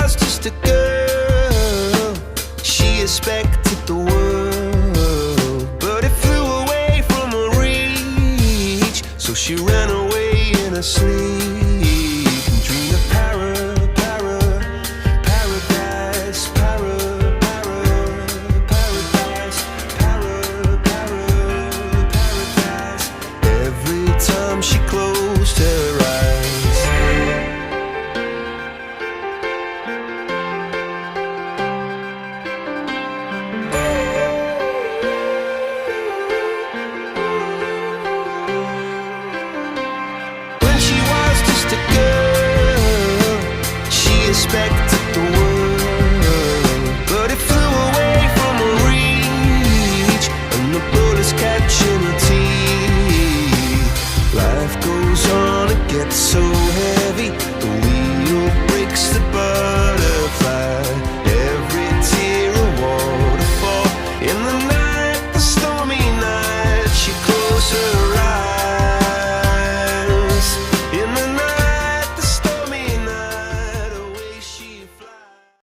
was just a girl, she expected the world, but it flew away from her reach. So she ran away in her sleep and dreamed of paradise, paradise. Every time she closed her eyes. When she was just a girl, she expected the world, but it flew away from her reach, and the bullets catching her teeth. Life goes on, it gets so heavy, the wheel breaks the butterfly. Every tear a waterfall. In the night, the stormy night, she closed her eyes.